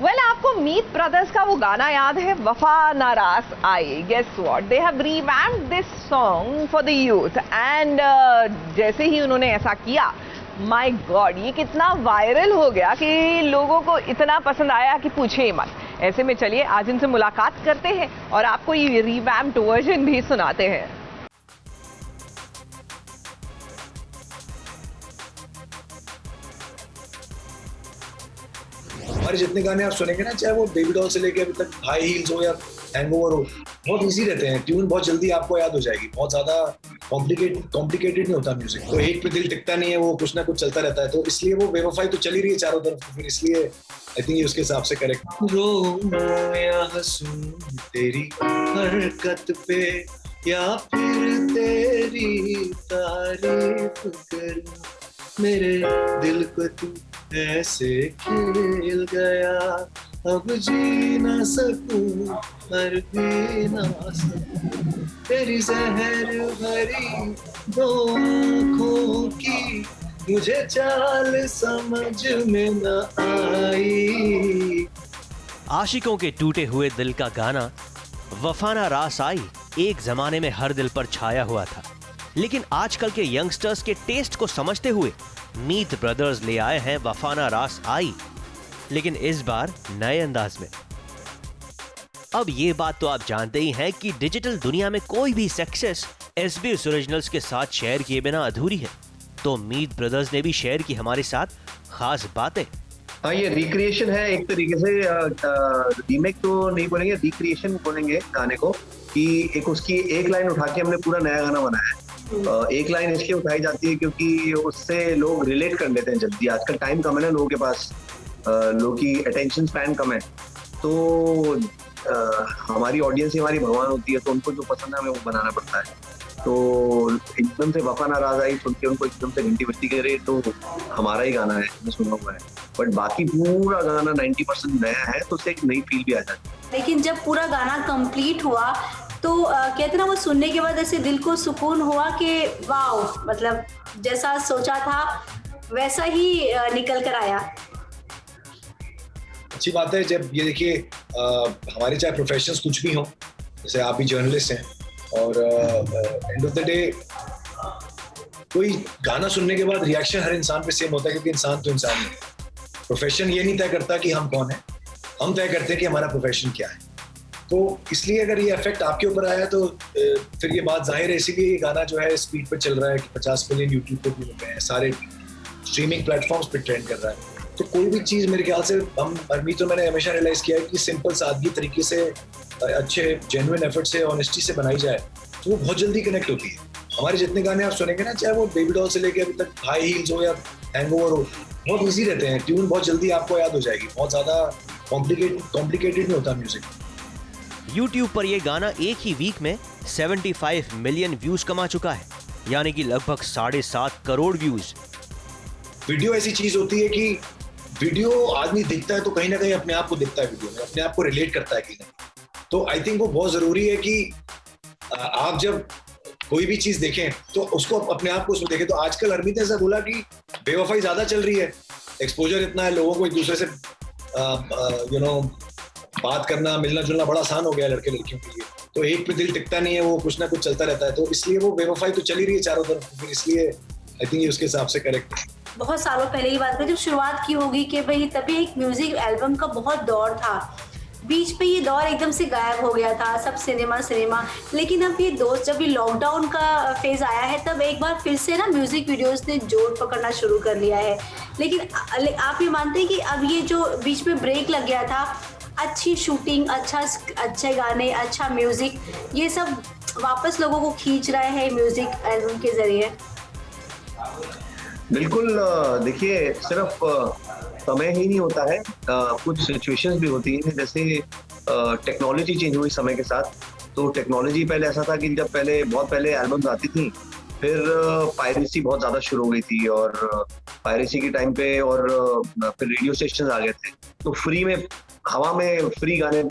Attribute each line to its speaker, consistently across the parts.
Speaker 1: Well आपको मीत brothers का वो गाना याद है, वफा नाराज आई? Guess what, they have revamped this song for the youth and जैसे ही उन्होंने ऐसा किया, माय गॉड, ये कितना वायरल हो गया कि लोगों को इतना पसंद आया कि पूछे ही मत। ऐसे में चलिए आज इनसे मुलाकात करते हैं और आपको ये रिवैम्प्ड वर्जन भी सुनाते हैं।
Speaker 2: हमारे जितने गाने आप सुनेंगे ना, चाहे वो बेबी डॉल से लेके अभी तक हाई हील्स हो या हैंगओवर हो, बहुत इजी रहते हैं। ट्यून बहुत जल्दी आपको याद हो जाएगी, बहुत ज्यादा कॉम्प्लिकेटेड नहीं होता म्यूजिक। तो एक पे दिल टिकता नहीं है, वो कुछ ना कुछ चलता रहता है। तो इसलिए वो बेवफाई तो चली रही है चारों तरफ, तो फिर इसलिए आई थिंक ये उसके हिसाब से करेक्ट। रो या हंसूं तेरी हरकत पे या फिर तेरी तारीफ करूं, मेरे दिल को तू ऐसे खेल गया, अब जी ना सकूं मर भी ना सकूं, तेरी जहर भरी दो आँखों की मुझे चाल समझ में न आई।
Speaker 3: आशिकों के टूटे हुए दिल का गाना वफा ना रास आई एक जमाने में हर दिल पर छाया हुआ था, लेकिन आजकल के यंगस्टर्स के टेस्ट को समझते हुए मीत ब्रदर्स ले आए हैं वफा ना रास आई, लेकिन इस बार नए अंदाज में। अब ये बात तो आप जानते ही हैं कि डिजिटल दुनिया में कोई भी सक्सेस SBS ओरिजिनल्स के साथ शेयर किए बिना अधूरी है, तो मीत ब्रदर्स ने भी शेयर की हमारे साथ खास बातें।
Speaker 4: हाँ, ये रिक्रिएशन है एक तरीके से, रीमेक तो नहीं बोलेंगे, रिक्रिएशन बोलेंगे गाने को, कि एक उसकी एक लाइन उठा के हमने पूरा नया गाना बनाया है। एक लाइन इसलिए उठाई जाती है क्योंकि उससे लोग रिलेट कर लेते हैं जल्दी। आजकल टाइम कम है ना लोगों के पास, लोगों की अटेंशन स्पैन कम है, तो हमारी ऑडियंस ही हमारी भगवान होती है, तो उनको जो पसंद है हमें वो बनाना पड़ता है। तो एकदम से वफा नाराज आई सुन के उनको एकदम से घंटी बजती कह रही, तो हमारा ही गाना है, मैं सुना हुआ है, बट बाकी पूरा गाना 90% नया है, तो उससे एक नई फील भी आ जाती है।
Speaker 5: लेकिन जब पूरा गाना कंप्लीट हुआ तो कहते ना, वो सुनने के बाद ऐसे दिल को सुकून हुआ कि वाओ, मतलब जैसा सोचा था वैसा ही निकल कर आया।
Speaker 2: अच्छी बात है। जब ये देखिए, हमारे चाहे प्रोफेशंस कुछ भी हों, जैसे आप भी जर्नलिस्ट हैं, और एंड ऑफ द डे कोई गाना सुनने के बाद रिएक्शन हर इंसान पे सेम होता है, क्योंकि इंसान तो इंसान ही है। प्रोफेशन ये नहीं तय करता कि हम कौन हैं, हम तय करते हैं कि हमारा प्रोफेशन क्या है। तो इसलिए अगर ये इफेक्ट आपके ऊपर आया तो फिर ये बात जाहिर है, इसीलिए ये गाना जो है स्पीड पर चल रहा है कि 50 मिलियन यूट्यूब पे भी हो गए हैं, सारे स्ट्रीमिंग प्लेटफॉर्म्स पे ट्रेंड कर रहा है। तो कोई भी चीज़ मेरे ख्याल से तो मैंने हमेशा रियलाइज़ किया है कि सिंपल सादगी तरीके से, अच्छे जेन्युइन एफर्ट से, ऑनेस्टी से बनाई जाए तो वो बहुत जल्दी कनेक्ट होती है। हमारे जितने गाने आप सुनेंगे ना, चाहे वो बेबी डॉल से लेके अभी तक हाई हील्स हो या हैंगओवर हो, बहुत इजी रहते हैं। ट्यून बहुत जल्दी आपको याद हो जाएगी, बहुत ज़्यादा कॉम्प्लिकेटेड नहीं होता म्यूजिक।
Speaker 3: YouTube पर यह गाना एक ही वीक में 75 मिलियन व्यूज कमा चुका है, यानी कि लगभग 7.5 करोड़ व्यूज।
Speaker 2: वीडियो ऐसी चीज होती है कि वीडियो आदमी देखता है तो कहीं ना कहीं अपने आप को दिखता है, वीडियो में अपने आप को रिलेट करता है कहीं ना। तो आई थिंक वो बहुत जरूरी है कि आप जब कोई भी चीज देखें तो उसको अपने आप को उसमें देखें। तो आजकल हरमीत ने ऐसा बोला कि बेवफाई ज्यादा चल रही है, एक्सपोजर इतना है, लोगों को एक दूसरे से बात करना, मिलना जुलना बड़ा आसान हो गया है लड़के लड़कियों के लिए। तो एक पे दिल टिकता नहीं है, वो कुछ ना कुछ चलता रहता है। तो इसलिए वो बेवफाई तो चली रही है चारों तरफ, फिर इसलिए आई थिंक ये उसके हिसाब से करेक्ट है।
Speaker 5: बहुत सालों पहले की बात है जब शुरुआत की होगी कि भाई, तभी एक म्यूजिक एल्बम का बहुत दौर था, बीच पे ये दौर एकदम से गायब हो गया था, सब सिनेमा। लेकिन अब ये दोस्त, जब ये लॉकडाउन का फेज आया है, तब एक बार फिर से ना म्यूजिक वीडियोस ने जोर पकड़ना शुरू कर लिया है। लेकिन आप ये मानते हैं कि अब ये जो बीच में ब्रेक लग गया था, अच्छी शूटिंग, अच्छे गाने, अच्छा म्यूजिक, ये सब वापस लोगों को खींच रहे हैं म्यूजिक एल्बम के जरिए?
Speaker 4: बिल्कुल। देखिए, सिर्फ समय ही नहीं होता है, कुछ सिचुएशंस भी होती हैं। जैसे टेक्नोलॉजी चेंज हुई समय के साथ, तो टेक्नोलॉजी पहले ऐसा था कि जब बहुत पहले एल्बम्स आती थी, फिर पायरेसी बहुत ज़्यादा शुरू हो गई थी, और पायरेसी के टाइम पे और फिर रेडियो स्टेशन आ गए थे, तो फ्री में, हवा में फ्री गाने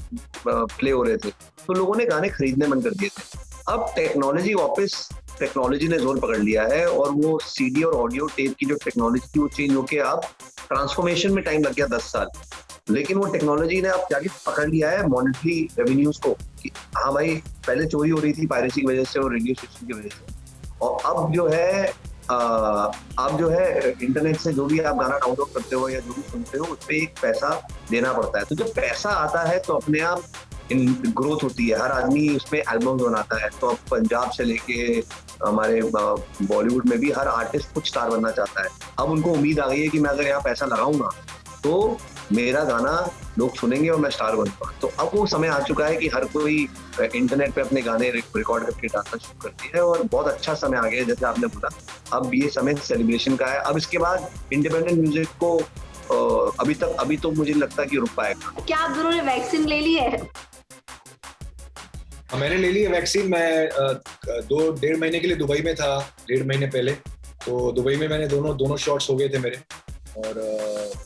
Speaker 4: प्ले हो रहे थे, तो लोगों ने गाने खरीदने बंद कर दिए थे। अब टेक्नोलॉजी ने जोर पकड़ लिया है, और वो सीडी और ऑडियो टेप की जो टेक्नोलॉजी थी वो चेंज होके अब ट्रांसफॉर्मेशन में टाइम लग गया 10 साल। लेकिन वो टेक्नोलॉजी ने अब जाके पकड़ लिया है मॉनेटरी रेवेन्यूज को कि हाँ भाई पहले चोरी हो रही थी पायरेसी की वजह से और रेडियो स्टेशन की वजह से, और अब जो है इंटरनेट से जो भी आप गाना डाउनलोड करते हो या जो भी सुनते हो उस पर एक पैसा देना पड़ता है। तो जब पैसा आता है तो अपने आप ग्रोथ होती है, हर आदमी उसमें एल्बम्स बनाता है। तो अब पंजाब से लेके हमारे बॉलीवुड में भी हर आर्टिस्ट कुछ स्टार बनना चाहता है। अब उनको उम्मीद आ गई है कि मैं अगर यहाँ पैसा लगाऊंगा तो मेरा गाना लोग सुनेंगे और मैं स्टार बनूंगा। तो अब वो समय आ चुका है कि हर कोई इंटरनेट पे अपने गाने रिकॉर्ड करके डालना शुरू करती है और बहुत अच्छा समय आ गया है, जैसे आपने बोला। अब ये समय सेलिब्रेशन का है। अब इसके बाद इंडिपेंडेंट म्यूजिक को अभी तो मुझे लगता है कि रुक पाएगा।
Speaker 5: क्या आप दोनों ने वैक्सीन ले ली है?
Speaker 2: मैंने ले ली है वैक्सीन। मैं 2-1.5 महीने के लिए दुबई में था, 1.5 महीने पहले। तो दुबई में मैंने दोनों शॉट्स हो गए थे मेरे, और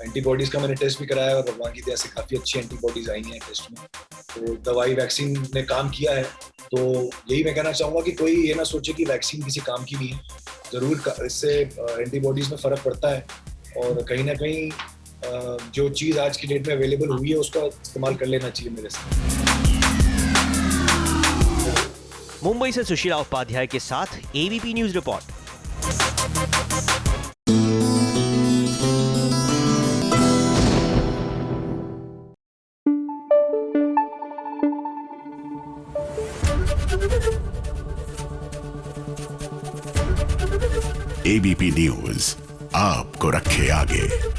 Speaker 2: एंटीबॉडीज का मैंने टेस्ट भी कराया और भगवान की दया से काफ़ी अच्छी एंटीबॉडीज आई हैं टेस्ट में। तो दवाई वैक्सीन ने काम किया है। तो यही मैं कहना चाहूँगा कि कोई ये ना सोचे कि वैक्सीन किसी काम की नहीं है। ज़रूर इससे एंटीबॉडीज में फ़र्क पड़ता है, और कहीं ना कहीं जो चीज़ आज की डेट में अवेलेबल हुई है उसका इस्तेमाल कर लेना चाहिए मेरे से।
Speaker 3: मुंबई से सुशीला उपाध्याय के साथ ABP news report.
Speaker 6: ABP news आपको रखे आगे।